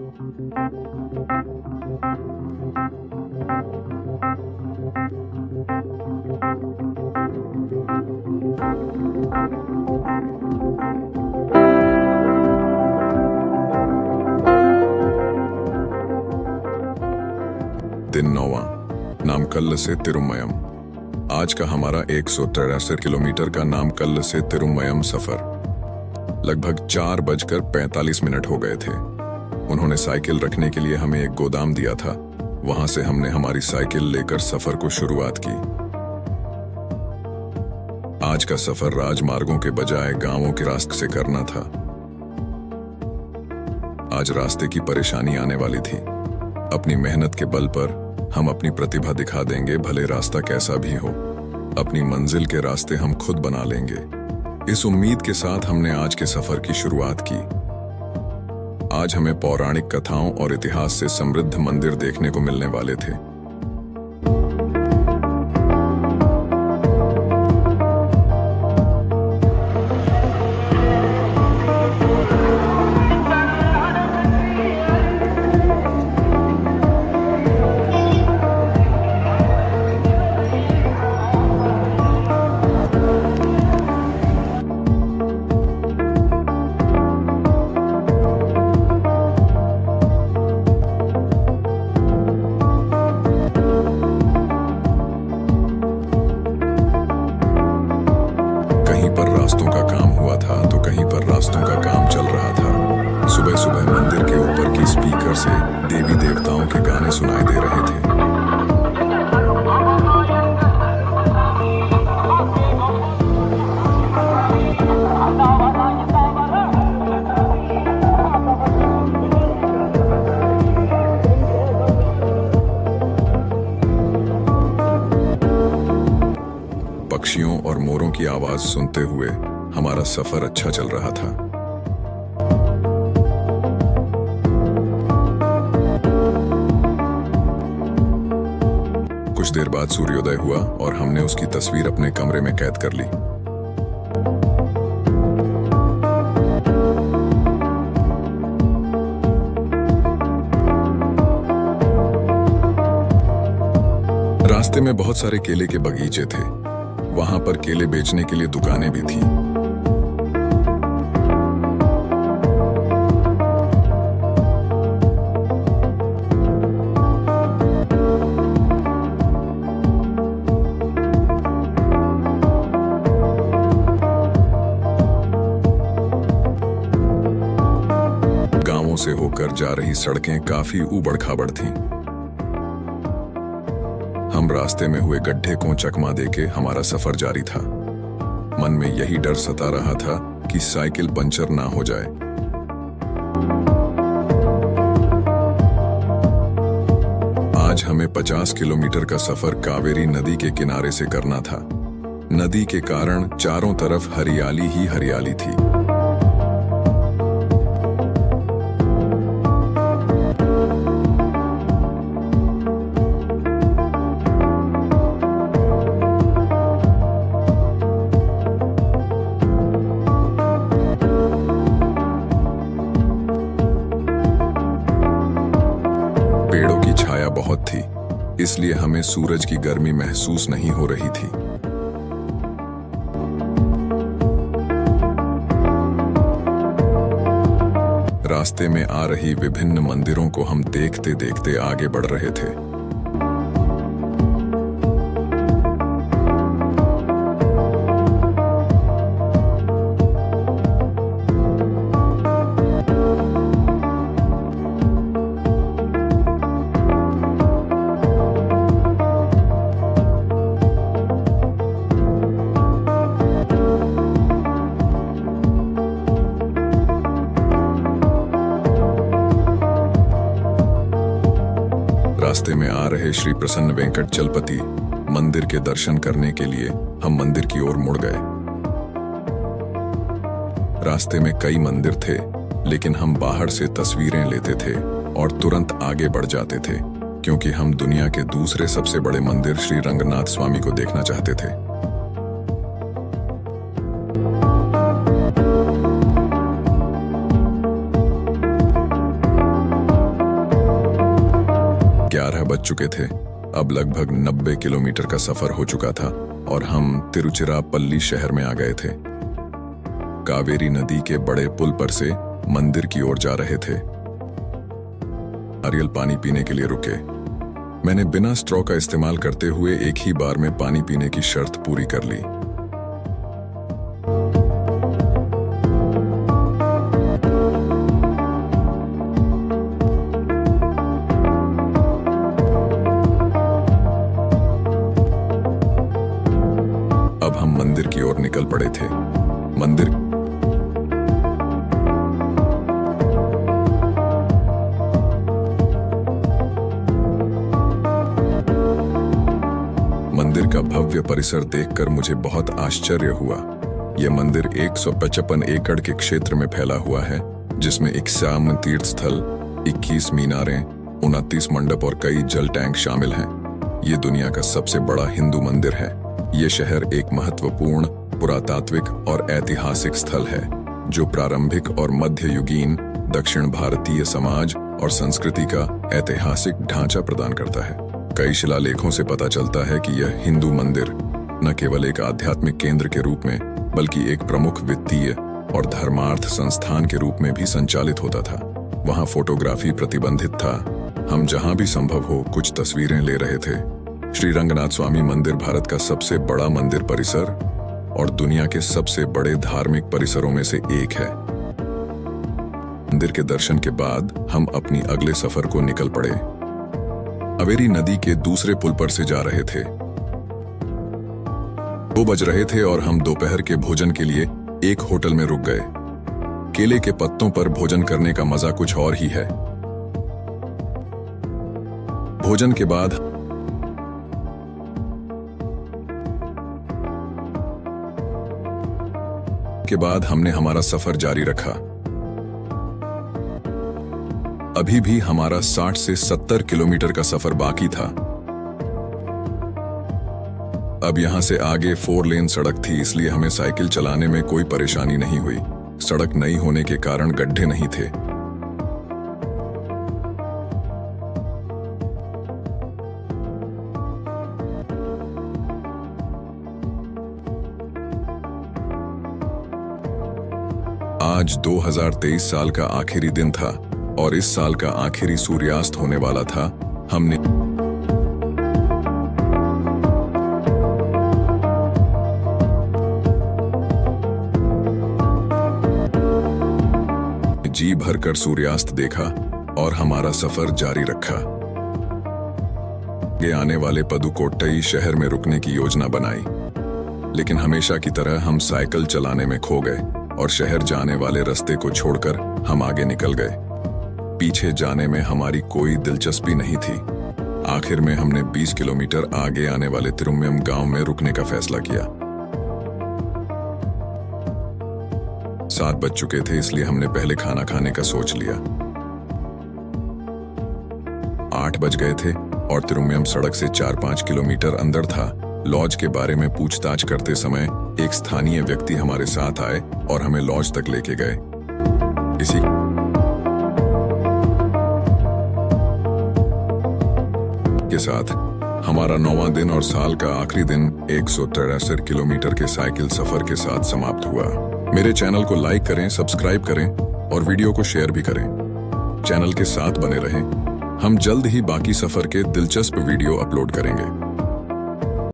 दिन 9वां, नामकल्ल से तिरुमयम। आज का हमारा 163 किलोमीटर का नामकल्ल से तिरुमयम सफर लगभग 4:45 हो गए थे। उन्होंने साइकिल रखने के लिए हमें एक गोदाम दिया था। वहां से हमने हमारी साइकिल लेकर सफर को शुरुआत की। आज का सफर राजमार्गों के बजाय गांवों के रास्ते से करना था। आज रास्ते की परेशानी आने वाली थी। अपनी मेहनत के बल पर हम अपनी प्रतिभा दिखा देंगे, भले रास्ता कैसा भी हो। अपनी मंजिल के रास्ते हम खुद बना लेंगे। इस उम्मीद के साथ हमने आज के सफर की शुरुआत की। आज हमें पौराणिक कथाओं और इतिहास से समृद्ध मंदिर देखने को मिलने वाले थे। रास्तों का काम हुआ था तो कहीं पर रास्तों का काम चल रहा था। सुबह सुबह मंदिर के ऊपर की स्पीकर से देवी देवताओं के गाने सुनाई दे रहे थे। पक्षियों और मोरों की आवाज सुनते हुए हमारा सफर अच्छा चल रहा था। कुछ देर बाद सूर्योदय हुआ और हमने उसकी तस्वीर अपने कमरे में कैद कर ली। रास्ते में बहुत सारे केले के बगीचे थे। वहां पर केले बेचने के लिए दुकानें भी थीं। गांवों से होकर जा रही सड़कें काफी ऊबड़-खाबड़ थीं। हम रास्ते में हुए गड्ढे को चकमा देके हमारा सफर जारी था। मन में यही डर सता रहा था कि साइकिल पंचर ना हो जाए। आज हमें 50 किलोमीटर का सफर कावेरी नदी के किनारे से करना था। नदी के कारण चारों तरफ हरियाली ही हरियाली थी। पेड़ों की छाया बहुत थी, इसलिए हमें सूरज की गर्मी महसूस नहीं हो रही थी। रास्ते में आ रही विभिन्न मंदिरों को हम देखते देखते आगे बढ़ रहे थे। रास्ते में आ रहे श्री प्रसन्न वेंकट चलपति मंदिर के दर्शन करने के लिए हम मंदिर की ओर मुड़ गए। रास्ते में कई मंदिर थे, लेकिन हम बाहर से तस्वीरें लेते थे और तुरंत आगे बढ़ जाते थे, क्योंकि हम दुनिया के दूसरे सबसे बड़े मंदिर श्री रंगनाथ स्वामी को देखना चाहते थे। 11 बज चुके थे। अब लगभग 90 किलोमीटर का सफर हो चुका था और हम तिरुचिरापल्ली शहर में आ गए थे। कावेरी नदी के बड़े पुल पर से मंदिर की ओर जा रहे थे। नारियल पानी पीने के लिए रुके। मैंने बिना स्ट्रॉ का इस्तेमाल करते हुए एक ही बार में पानी पीने की शर्त पूरी कर ली। अब हम मंदिर की ओर निकल पड़े थे। मंदिर का भव्य परिसर देखकर मुझे बहुत आश्चर्य हुआ। यह मंदिर 155 एकड़ के क्षेत्र में फैला हुआ है, जिसमें 51 तीर्थ स्थल, 21 मीनारें, 29 मंडप और कई जल टैंक शामिल हैं। ये दुनिया का सबसे बड़ा हिंदू मंदिर है। ये शहर एक महत्वपूर्ण पुरातात्विक और ऐतिहासिक स्थल है, जो प्रारंभिक और मध्ययुगीन दक्षिण भारतीय समाज और संस्कृति का ऐतिहासिक ढांचा प्रदान करता है। कई शिलालेखों से पता चलता है कि यह हिंदू मंदिर न केवल एक आध्यात्मिक केंद्र के रूप में, बल्कि एक प्रमुख वित्तीय और धर्मार्थ संस्थान के रूप में भी संचालित होता था। वहां फोटोग्राफी प्रतिबंधित था। हम जहां भी संभव हो कुछ तस्वीरें ले रहे थे। श्री रंगनाथ स्वामी मंदिर भारत का सबसे बड़ा मंदिर परिसर और दुनिया के सबसे बड़े धार्मिक परिसरों में से एक है। मंदिर के दर्शन के बाद हम अपनी अगले सफर को निकल पड़े। कावेरी नदी के दूसरे पुल पर से जा रहे थे। 2 बज रहे थे और हम दोपहर के भोजन के लिए एक होटल में रुक गए। केले के पत्तों पर भोजन करने का मजा कुछ और ही है। भोजन के बाद हमने हमारा सफर जारी रखा। अभी भी हमारा 60 से 70 किलोमीटर का सफर बाकी था। अब यहां से आगे 4 लेन सड़क थी, इसलिए हमें साइकिल चलाने में कोई परेशानी नहीं हुई। सड़क नई होने के कारण गड्ढे नहीं थे। आज 2023 साल का आखिरी दिन था और इस साल का आखिरी सूर्यास्त होने वाला था। हमने जी भरकर सूर्यास्त देखा और हमारा सफर जारी रखा। आगे आने वाले पदुकोट्टई शहर में रुकने की योजना बनाई, लेकिन हमेशा की तरह हम साइकिल चलाने में खो गए और शहर जाने वाले रास्ते को छोड़कर हम आगे निकल गए। पीछे जाने में हमारी कोई दिलचस्पी नहीं थी। आखिर में हमने 20 किलोमीटर आगे आने वाले तिरुमयम गांव में रुकने का फैसला किया। 7 बज चुके थे, इसलिए हमने पहले खाना खाने का सोच लिया। 8 बज गए थे और तिरुमयम सड़क से 4-5 किलोमीटर अंदर था। लॉज के बारे में पूछताछ करते समय एक स्थानीय व्यक्ति हमारे साथ आए और हमें लॉज तक लेके गए। इसी के साथ हमारा 9वां दिन और साल का आखिरी दिन 163 किलोमीटर के साइकिल सफर के साथ समाप्त हुआ। मेरे चैनल को लाइक करें, सब्सक्राइब करें और वीडियो को शेयर भी करें। चैनल के साथ बने रहें। हम जल्द ही बाकी सफर के दिलचस्प वीडियो अपलोड करेंगे।